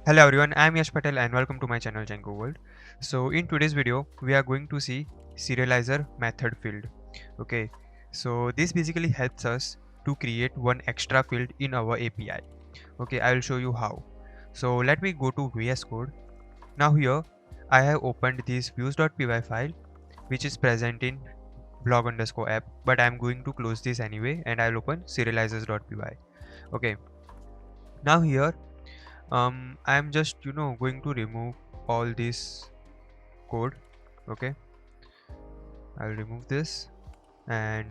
Hello everyone, I am Yash Patel and welcome to my channel djangoworld. So in today's video, we are going to see serializer method field. Okay, so this basically helps us to create one extra field in our API. Okay, I will show you how. So let me go to VS Code. Now here, I have opened this views.py file which is present in blog underscore app, but I am going to close this anyway and I will open serializers.py. Okay, now here I'm just going to remove all this code. Okay, I'll remove this and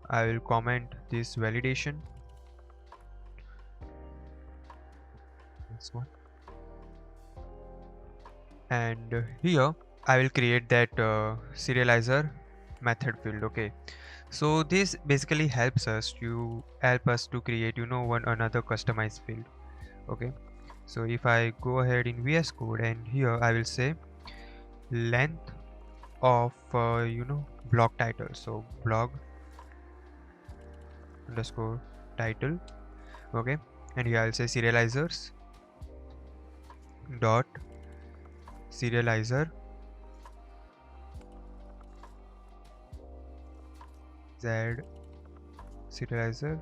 I will comment this validation, this one, and here I will create that serializer method field. Okay, so this basically helps us to create one another customized field. Okay, so if I go ahead in VS Code and here I will say length of blog title, so blog underscore title. Okay, and here I'll say serializers dot serializer z serializer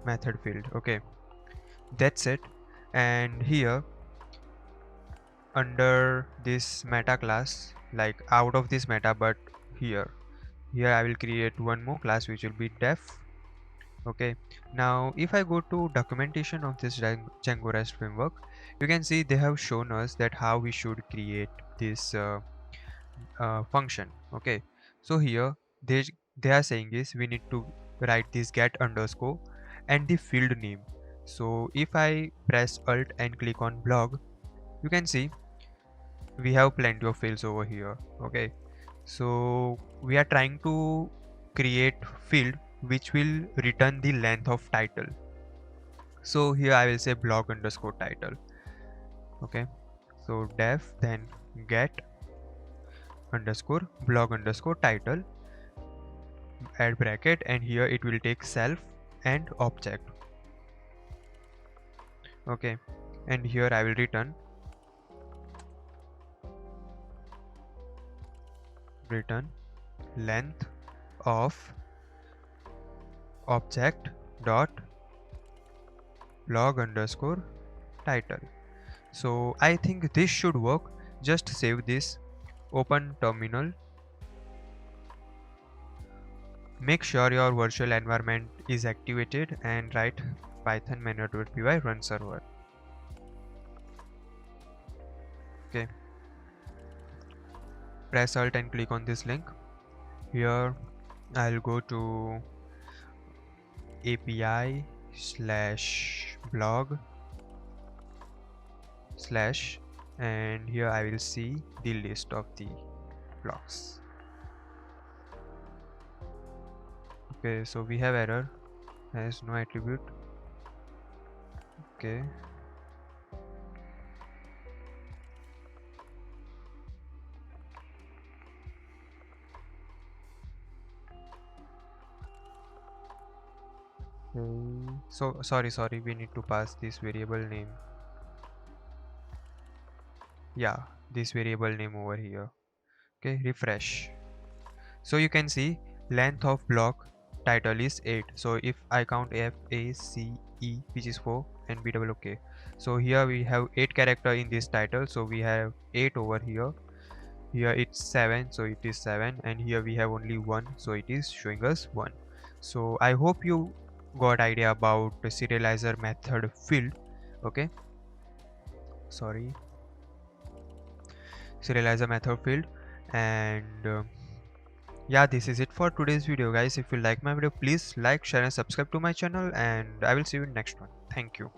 method field. Okay, that's it. And here under this meta class, like out of this meta, but here I will create one more class which will be def. Okay, now if I go to documentation of this Django REST framework, you can see they have shown us that how we should create this function. Okay, so here they they are saying is we need to write this get underscore and the field name. So if I press alt and click on blog, you can see we have plenty of fields over here. Okay, so we are trying to create field which will return the length of title. So here I will say blog underscore title. Okay, so def then get underscore blog underscore title, add bracket, and here it will take self and object. Okay, and here I will return length of object dot blog underscore title. So I think this should work. Just save this, open terminal, make sure your virtual environment is activated and write python manual.py run server. Okay, press alt and click on this link. Here I'll go to API slash blog slash, and here I will see the list of the blocks. Okay, so we have error, has no attribute. Okay, so sorry, we need to pass this variable name. Yeah, this variable name over here. Okay, refresh. So you can see length of block title is 8. So if I count F A C E, which is 4, and B double OK. So here we have 8 character in this title, so we have 8 over here. Here it's 7, so it is 7, and here we have only 1, so it is showing us 1. So I hope you got idea about the serializer method field. Okay, sorry, serializer method field. And yeah, this is it for today's video, guys. If you like my video, please like, share and subscribe to my channel, and I will see you in next one. Thank you.